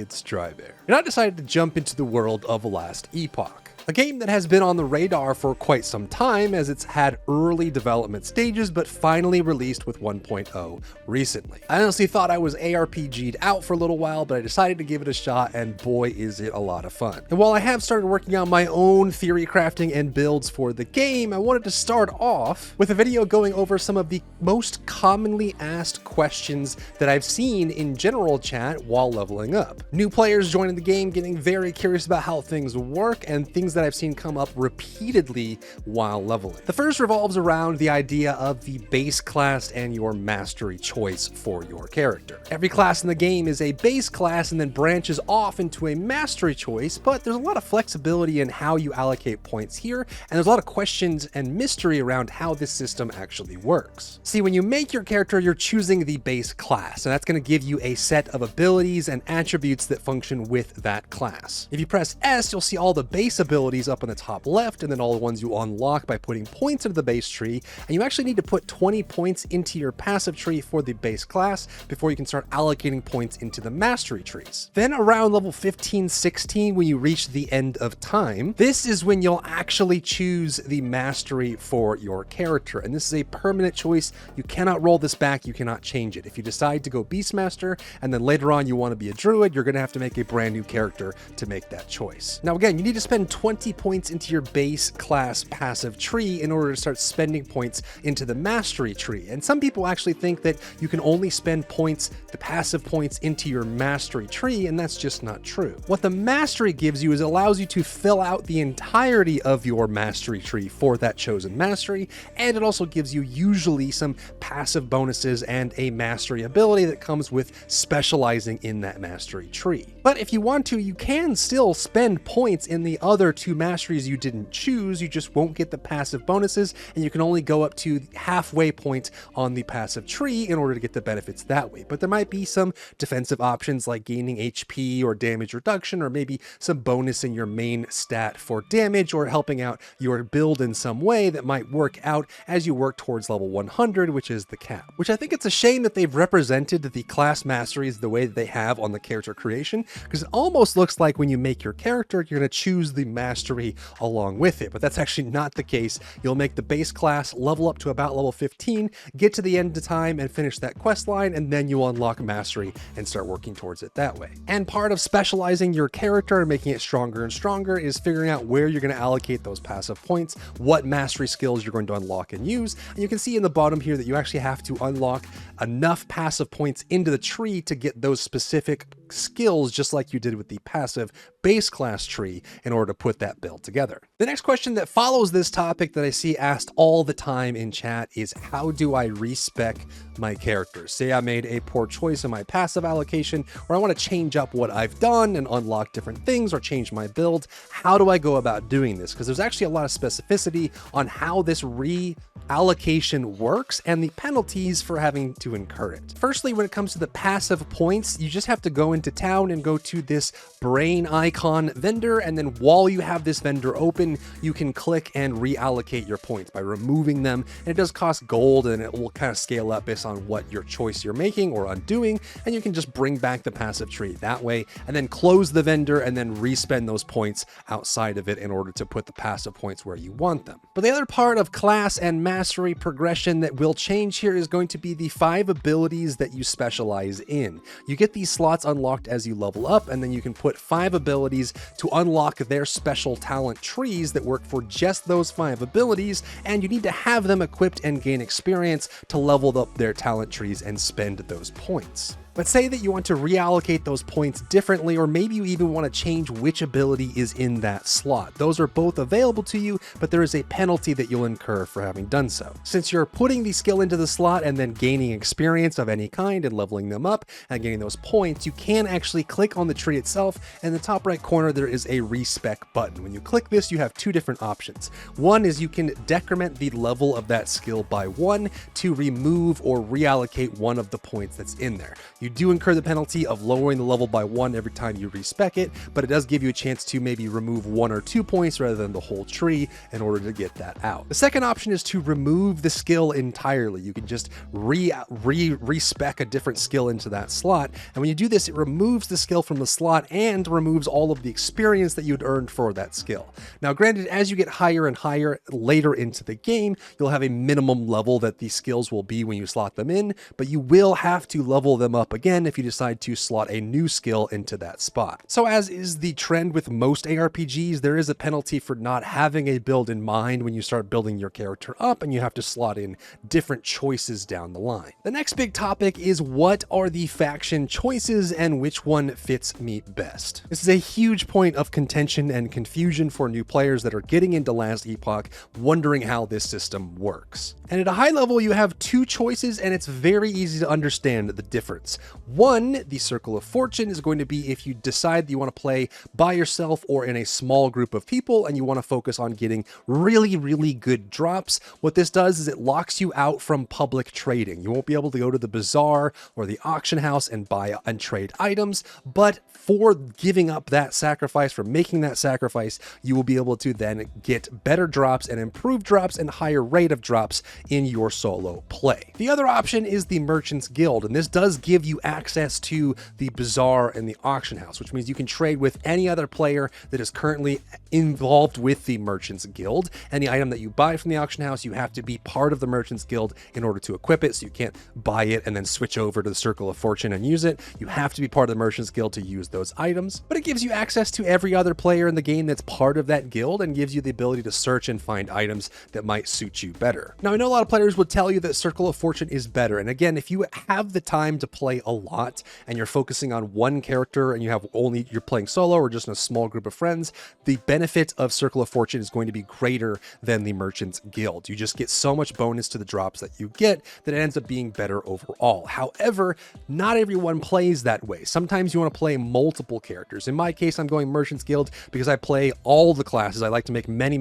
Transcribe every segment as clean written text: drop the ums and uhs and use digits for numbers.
it's Drybear, and I decided to jump into the world of Last Epoch. A game that has been on the radar for quite some time, as it's had early development stages but finally released with 1.0 recently. I honestly thought I was ARPG'd out for a little while, but I decided to give it a shot, and boy is it a lot of fun. And while I have started working on my own theory crafting and builds for the game, I wanted to start off with a video going over some of the most commonly asked questions that I've seen in general chat while leveling up. New players joining the game getting very curious about how things work, and things that I've seen come up repeatedly while leveling. The first revolves around the idea of the base class and your mastery choice for your character. Every class in the game is a base class and then branches off into a mastery choice, but there's a lot of flexibility in how you allocate points here, and there's a lot of questions and mystery around how this system actually works. See, when you make your character, you're choosing the base class, and that's going to give you a set of abilities and attributes that function with that class. If you press S, you'll see all the base abilities up on the top left, and then all the ones you unlock by putting points into the base tree, and you actually need to put 20 points into your passive tree for the base class before you can start allocating points into the mastery trees. Then around level 15-16, when you reach the end of time, this is when you'll actually choose the mastery for your character, and this is a permanent choice. You cannot roll this back, you cannot change it. If you decide to go Beastmaster and then later on you want to be a druid, you're going to have to make a brand new character to make that choice. Now again, you need to spend 20 points into your base class passive tree in order to start spending points into the mastery tree. And some people actually think that you can only spend points, the passive points, into your mastery tree, and that's just not true. What the mastery gives you is it allows you to fill out the entirety of your mastery tree for that chosen mastery, and it also gives you usually some passive bonuses and a mastery ability that comes with specializing in that mastery tree. But if you want to, you can still spend points in the other two masteries you didn't choose. You just won't get the passive bonuses, and you can only go up to the halfway point on the passive tree in order to get the benefits that way. But there might be some defensive options like gaining HP or damage reduction, or maybe some bonus in your main stat for damage, or helping out your build in some way that might work out as you work towards level 100, which is the cap. Which I think it's a shame that they've represented the class masteries the way that they have on the character creation, because it almost looks like when you make your character, you're going to choose the mastery along with it, but that's actually not the case. You'll make the base class, level up to about level 15, get to the end of time and finish that quest line, and then you'll unlock mastery and start working towards it that way. And part of specializing your character and making it stronger and stronger is figuring out where you're going to allocate those passive points, what mastery skills you're going to unlock and use. And you can see in the bottom here that you actually have to unlock enough passive points into the tree to get those specific skills, just like you did with the passive base class tree, in order to put that build together. The next question that follows this topic that I see asked all the time in chat is, how do I respec my character? Say I made a poor choice in my passive allocation, or I want to change up what I've done and unlock different things or change my build. How do I go about doing this? Because there's actually a lot of specificity on how this reallocation works and the penalties for having to incur it. Firstly, when it comes to the passive points, you just have to go into town and go to this brain icon vendor, and then while you have this vendor open, you can click and reallocate your points by removing them. And it does cost gold, and it will kind of scale up based on what your choice you're making or undoing, and you can just bring back the passive tree that way, and then close the vendor and then respend those points outside of it in order to put the passive points where you want them. But the other part of class and mastery progression that will change here is going to be the 5 abilities that you specialize in. You get these slots unlocked as you level up, and then you can put 5 abilities to unlock their special talent trees that work for just those 5 abilities, and you need to have them equipped and gain experience to level up their talent trees and spend those points. But say that you want to reallocate those points differently, or maybe you even want to change which ability is in that slot. Those are both available to you, but there is a penalty that you'll incur for having done so. Since you're putting the skill into the slot and then gaining experience of any kind and leveling them up and getting those points, you can actually click on the tree itself. In the top right corner, there is a respec button. When you click this, you have 2 different options. One is you can decrement the level of that skill by 1 to remove or reallocate one of the points that's in there. You do incur the penalty of lowering the level by 1 every time you respec it, but it does give you a chance to maybe remove 1 or 2 points rather than the whole tree in order to get that out. The second option is to remove the skill entirely. You can just respec a different skill into that slot, and when you do this, it removes the skill from the slot and removes all of the experience that you'd earned for that skill. Now granted, as you get higher and higher later into the game, you'll have a minimum level that these skills will be when you slot them in, but you will have to level them up again if you decide to slot a new skill into that spot. So as is the trend with most ARPGs, there is a penalty for not having a build in mind when you start building your character up, and you have to slot in different choices down the line. The next big topic is, what are the faction choices and which one fits me best? This is a huge point of contention and confusion for new players that are getting into Last Epoch, wondering how this system works. And at a high level, you have 2 choices, and it's very easy to understand the difference. One, the Circle of Fortune, is going to be if you decide that you want to play by yourself or in a small group of people and you want to focus on getting really good drops. What this does is it locks you out from public trading. You won't be able to go to the bazaar or the auction house and buy and trade items, but for giving up that sacrifice, for making that sacrifice, you will be able to then get better drops and improved drops and higher rate of drops in your solo play. The other option is the Merchants Guild, and this does give you access to the bazaar and the auction house, which means you can trade with any other player that is currently involved with the Merchants Guild. And the item that you buy from the auction house, you have to be part of the Merchants Guild in order to equip it, so you can't buy it and then switch over to the Circle of Fortune and use it. You have to be part of the Merchants Guild to use those items, but it gives you access to every other player in the game that's part of that guild and gives you the ability to search and find items that might suit you better. Now, I know a lot of players would tell you that Circle of Fortune is better, and again, if you have the time to play a lot and you're focusing on one character and you're playing solo or just in a small group of friends, the benefit of Circle of Fortune is going to be greater than the Merchants Guild. You just get so much bonus to the drops that you get that it ends up being better overall. However, not everyone plays that way. Sometimes you want to play multiple characters. In my case, I'm going Merchants Guild because I play all the classes. I like to make many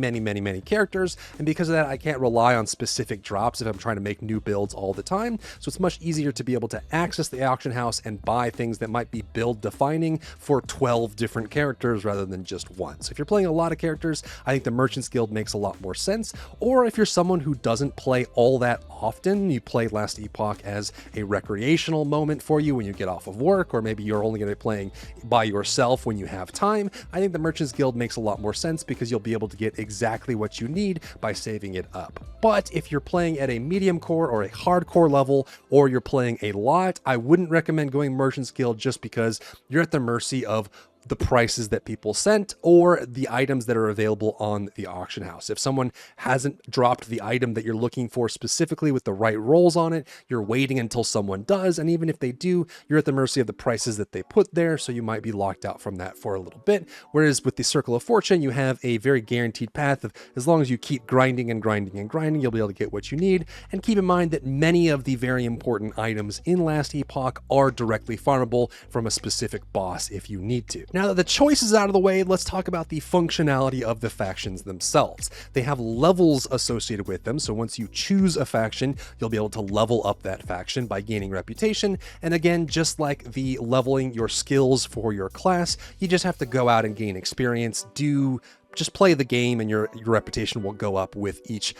characters, and because of that, I can't rely on specific drops if I'm trying to make new builds all the time. So it's much easier to be able to access the auction house and buy things that might be build defining for 12 different characters rather than just one. So if you're playing a lot of characters, I think the Merchants Guild makes a lot more sense. Or if you're someone who doesn't play all that often, you play Last Epoch as a recreational moment for you when you get off of work, or maybe you're only going to be playing by yourself when you have time, I think the Merchants Guild makes a lot more sense because you'll be able to get exactly what you need by saving it up. But if you're playing at a medium core or a hardcore level, or you're playing a lot, I wouldn't recommend going Merchants Guild just because you're at the mercy of the prices that people sent or the items that are available on the auction house. If someone hasn't dropped the item that you're looking for specifically with the right rolls on it, you're waiting until someone does, and even if they do, you're at the mercy of the prices that they put there, so you might be locked out from that for a little bit. Whereas with the Circle of Fortune, you have a very guaranteed path of, as long as you keep grinding, you'll be able to get what you need. And keep in mind that many of the very important items in Last Epoch are directly farmable from a specific boss if you need to. Now that the choice is out of the way, let's talk about the functionality of the factions themselves. They have levels associated with them, so once you choose a faction, you'll be able to level up that faction by gaining reputation. And again, just like the leveling your skills for your class, you just have to go out and gain experience, just play the game, and your reputation will go up with each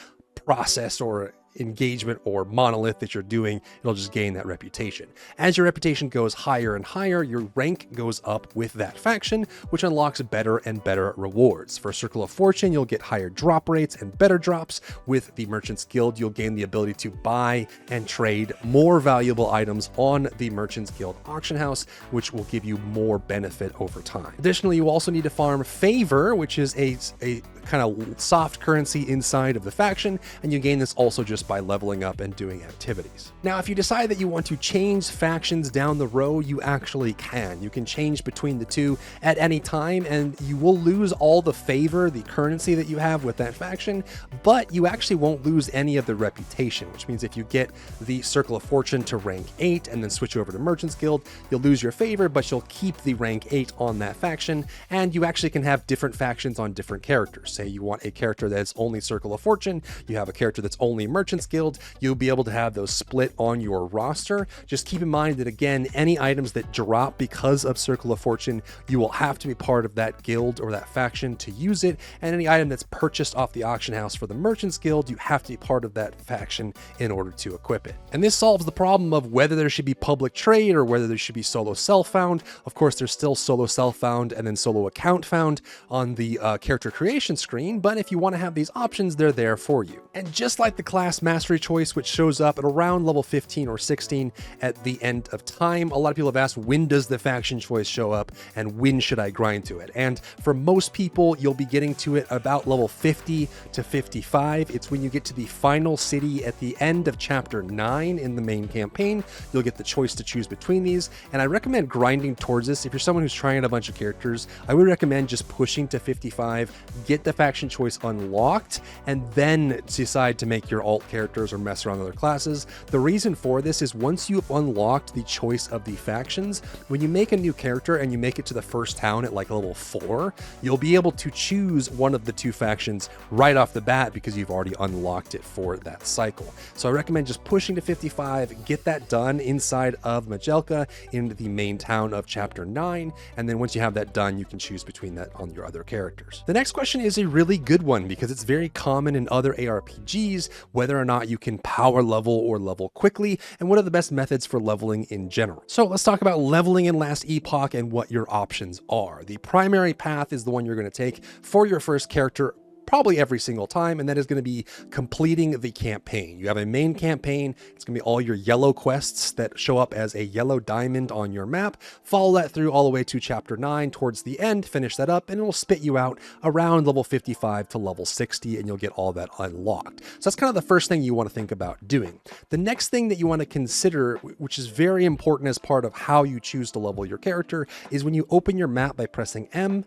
process or engagement or monolith that you're doing. It'll just gain that reputation. As your reputation goes higher and higher, your rank goes up with that faction, which unlocks better and better rewards. For Circle of Fortune, you'll get higher drop rates and better drops. With the Merchants Guild, you'll gain the ability to buy and trade more valuable items on the Merchants Guild auction house, which will give you more benefit over time. Additionally, you also need to farm favor, which is a kind of soft currency inside of the faction, and you gain this also just by leveling up and doing activities. Now, if you decide that you want to change factions down the road, you actually can. You can change between the two at any time, and you will lose all the favor, the currency that you have with that faction, but you actually won't lose any of the reputation, which means if you get the Circle of Fortune to rank 8 and then switch over to Merchants Guild, you'll lose your favor, but you'll keep the rank 8 on that faction, and you actually can have different factions on different characters. say you want a character that's only Circle of Fortune, you have a character that's only Merchant's Guild, you'll be able to have those split on your roster. Just keep in mind that, again, any items that drop because of Circle of Fortune, you will have to be part of that guild or that faction to use it, and any item that's purchased off the auction house for the Merchant's Guild, you have to be part of that faction in order to equip it. And this solves the problem of whether there should be public trade or whether there should be solo self-found. Of course, there's still solo self-found and then solo account found on the character creation screen, but if you want to have these options, they're there for you. And just like the class mastery choice, which shows up at around level 15 or 16 at the end of time, a lot of people have asked, when does the faction choice show up and when should I grind to it? And for most people, you'll be getting to it about level 50 to 55. It's when you get to the final city at the end of chapter 9 in the main campaign, you'll get the choice to choose between these. And I recommend grinding towards this. If you're someone who's trying out a bunch of characters, I would recommend just pushing to 55, get the faction choice unlocked, and then decide to make your alt characters or mess around with other classes. The reason for this is once you've unlocked the choice of the factions, when you make a new character and you make it to the first town at like level 4, you'll be able to choose one of the two factions right off the bat because you've already unlocked it for that cycle. So I recommend just pushing to 55, get that done inside of Majelka in the main town of chapter 9, and then once you have that done, you can choose between that on your other characters. The next question is a really good one because it's very common in other ARPGs, whether or not you can power level or level quickly, and what are the best methods for leveling in general. So let's talk about leveling in Last Epoch and what your options are. The primary path is the one you're going to take for your first character probably every single time, and that is going to be completing the campaign. You have a main campaign. It's going to be all your yellow quests that show up as a yellow diamond on your map. Follow that through all the way to chapter 9 towards the end, finish that up, and it will spit you out around level 55 to level 60, and you'll get all that unlocked. So that's kind of the first thing you want to think about doing. The next thing that you want to consider, which is very important as part of how you choose to level your character, is when you open your map by pressing M,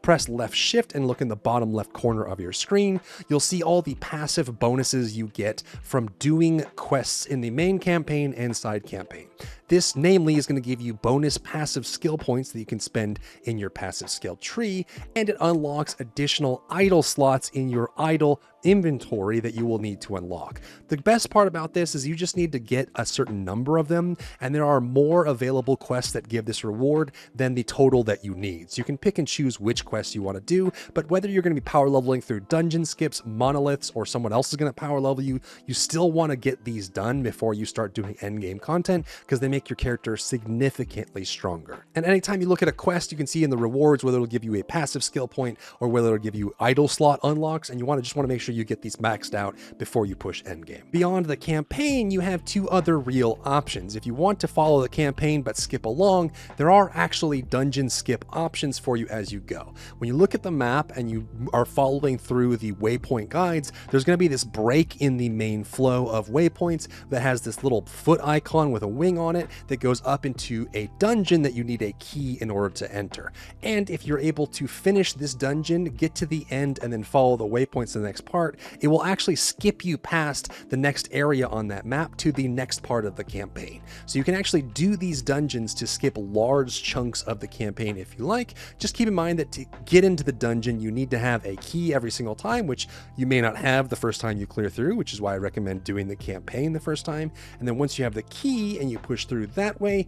press left shift, and look in the bottom left corner of your screen, you'll see all the passive bonuses you get from doing quests in the main campaign and side campaign. This namely is going to give you bonus passive skill points that you can spend in your passive skill tree, and it unlocks additional idle slots in your idle inventory that you will need to unlock. The best part about this is you just need to get a certain number of them, and there are more available quests that give this reward than the total that you need. So you can pick and choose which quests you want to do, but whether you're going to be power leveling through dungeon skips, monoliths, or someone else is going to power level you, you still want to get these done before you start doing endgame content because they make your character significantly stronger. And anytime you look at a quest, you can see in the rewards whether it'll give you a passive skill point or whether it'll give you idle slot unlocks, and you just want to make sure you get these maxed out before you push endgame. Beyond the campaign, you have two other real options. If you want to follow the campaign but skip along, there are actually dungeon skip options for you as you go. When you look at the map and you are following through the waypoint guides, there's going to be this break in the main flow of waypoints that has this little foot icon with a wing on it that goes up into a dungeon that you need a key in order to enter. And if you're able to finish this dungeon, get to the end, and then follow the waypoints to the next part, it will actually skip you past the next area on that map to the next part of the campaign. So you can actually do these dungeons to skip large chunks of the campaign if you like. Just keep in mind that to get into the dungeon, you need to have a key every single time, which you may not have the first time you clear through, which is why I recommend doing the campaign the first time. And then once you have the key and you push through that way,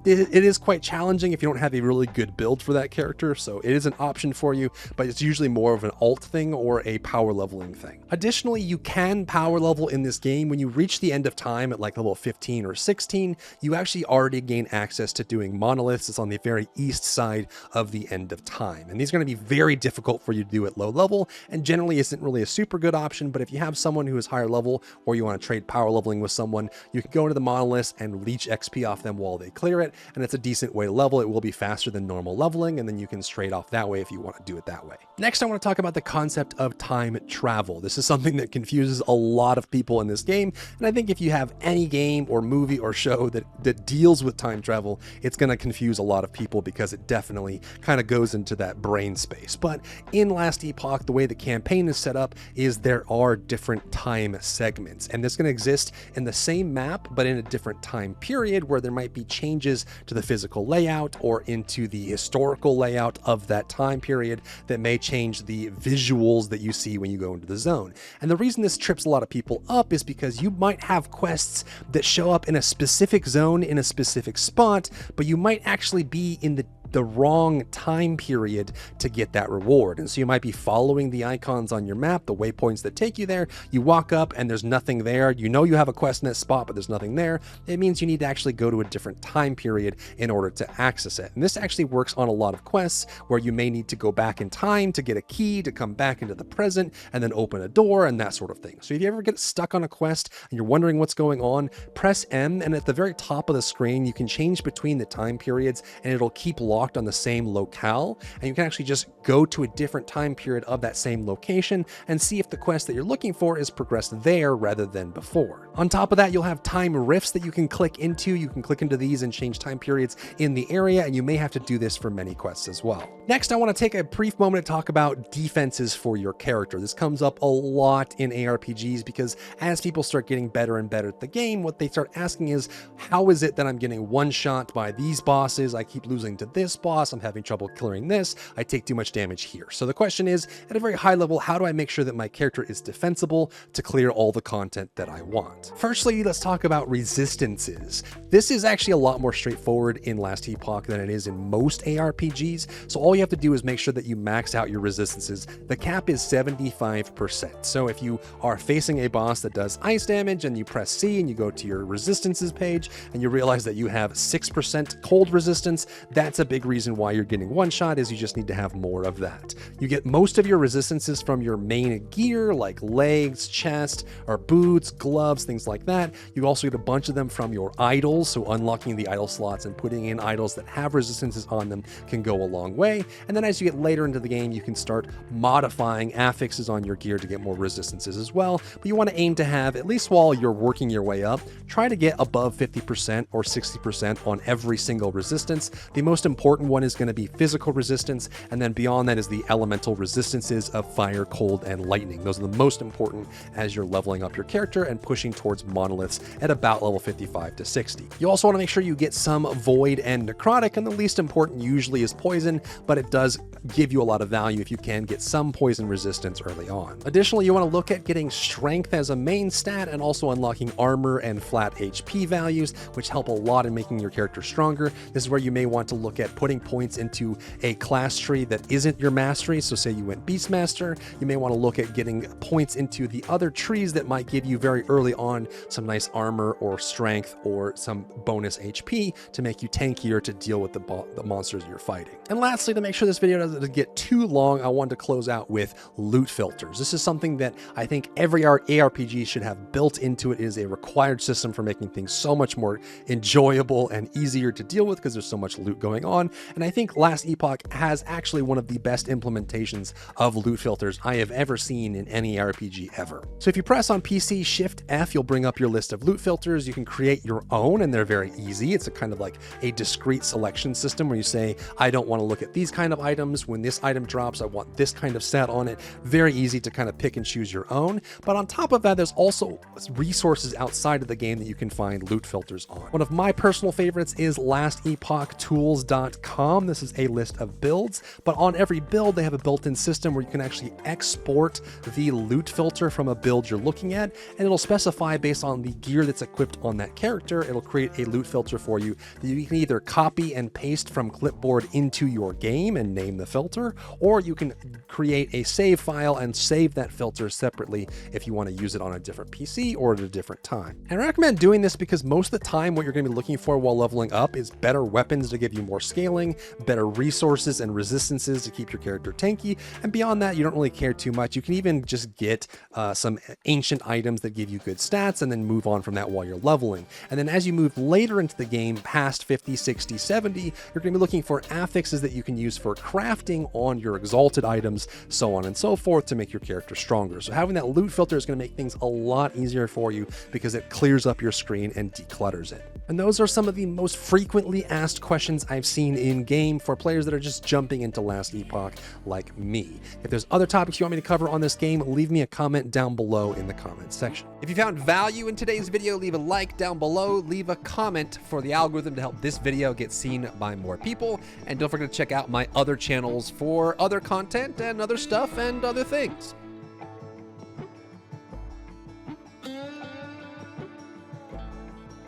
it is quite challenging if you don't have a really good build for that character, so it is an option for you, but it's usually more of an alt thing or a power leveling thing. Additionally, you can power level in this game. When you reach the end of time at like level 15 or 16, you actually already gain access to doing monoliths. It's on the very east side of the end of time, and these are going to be very difficult for you to do at low level, and generally isn't really a super good option, but if you have someone who is higher level or you want to trade power leveling with someone, you can go into the monoliths and leech XP off them while they clear it, and it's a decent way to level. It will be faster than normal leveling, and then you can trade off that way if you want to do it that way. Next, I want to talk about the concept of time travel. This is something that confuses a lot of people in this game, and I think if you have any game or movie or show that deals with time travel, it's going to confuse a lot of people because it definitely kind of goes into that brain space. But in Last Epoch, the way the campaign is set up is there are different time segments, and this is going to exist in the same map but in a different time period where there might be changes changes to the physical layout or into the historical layout of that time period that may change the visuals that you see when you go into the zone. And the reason this trips a lot of people up is because you might have quests that show up in a specific zone in a specific spot, but you might actually be in the wrong time period to get that reward. And so you might be following the icons on your map, the waypoints that take you there. You walk up and there's nothing there. You know you have a quest in that spot, but there's nothing there. It means you need to actually go to a different time period in order to access it. And this actually works on a lot of quests where you may need to go back in time to get a key to come back into the present and then open a door and that sort of thing. So if you ever get stuck on a quest and you're wondering what's going on, press M, and at the very top of the screen, you can change between the time periods and it'll keep locked on the same locale, and you can actually just go to a different time period of that same location and see if the quest that you're looking for is progressed there rather than before. On top of that, you'll have time rifts that you can click into. You can click into these and change time periods in the area, and you may have to do this for many quests as well. Next, I want to take a brief moment to talk about defenses for your character. This comes up a lot in ARPGs because as people start getting better and better at the game, what they start asking is, how is it that I'm getting one shot by these bosses? I keep losing to this boss. I'm having trouble clearing this. I take too much damage here. So the question is, at a very high level, how do I make sure that my character is defensible to clear all the content that I want? Firstly, let's talk about resistances. This is actually a lot more straightforward in Last Epoch than it is in most ARPGs. So all you have to do is make sure that you max out your resistances. The cap is 75%. So if you are facing a boss that does ice damage and you press C and you go to your resistances page and you realize that you have 6% cold resistance, that's a big reason why you're getting one shot, is you just need to have more of that. You get most of your resistances from your main gear like legs, chest, or boots, gloves, things like that. You also get a bunch of them from your idols, so unlocking the idol slots and putting in idols that have resistances on them can go a long way. And then as you get later into the game, you can start modifying affixes on your gear to get more resistances as well. But you want to aim to have, at least while you're working your way up, try to get above 50% or 60% on every single resistance. The most important one is going to be physical resistance, and then beyond that is the elemental resistances of fire, cold, and lightning. Those are the most important as you're leveling up your character and pushing towards monoliths at about level 55 to 60. You also want to make sure you get some void and necrotic, and the least important usually is poison, but it does give you a lot of value if you can get some poison resistance early on. Additionally, you want to look at getting strength as a main stat and also unlocking armor and flat HP values, which help a lot in making your character stronger. This is where you may want to look at putting points into a class tree that isn't your mastery. So say you went Beastmaster, you may want to look at getting points into the other trees that might give you very early on some nice armor or strength or some bonus HP to make you tankier to deal with the monsters you're fighting. And lastly, to make sure this video doesn't get too long, I wanted to close out with loot filters. This is something that I think every ARPG should have built into it. It is a required system for making things so much more enjoyable and easier to deal with because there's so much loot going on. And I think Last Epoch has actually one of the best implementations of loot filters I have ever seen in any RPG ever. So if you press on PC Shift F, you'll bring up your list of loot filters. You can create your own, and they're very easy. It's a kind of like a discrete selection system where you say, I don't want to look at these kind of items. When this item drops, I want this kind of stat on it. Very easy to kind of pick and choose your own. But on top of that, there's also resources outside of the game that you can find loot filters on. One of my personal favorites is lastepochtools.com. This is a list of builds, but on every build, they have a built-in system where you can actually export the loot filter from a build you're looking at, and it'll specify based on the gear that's equipped on that character. It'll create a loot filter for you that you can either copy and paste from clipboard into your game and name the filter, or you can create a save file and save that filter separately if you want to use it on a different PC or at a different time. And I recommend doing this because most of the time what you're going to be looking for while leveling up is better weapons to give you more scaling, better resources and resistances to keep your character tanky, and beyond that you don't really care too much. You can even just get some ancient items that give you good stats and then move on from that while you're leveling. And then as you move later into the game past 50, 60, 70, you're going to be looking for affixes that you can use for crafting on your exalted items, so on and so forth, to make your character stronger. So having that loot filter is going to make things a lot easier for you because it clears up your screen and declutters it. And those are some of the most frequently asked questions I've seen in game for players that are just jumping into Last Epoch like me. If there's other topics you want me to cover on this game, leave me a comment down below in the comments section. If you found value in today's video, leave a like down below, leave a comment for the algorithm to help this video get seen by more people, and don't forget to check out my other channels for other content and other stuff and other things.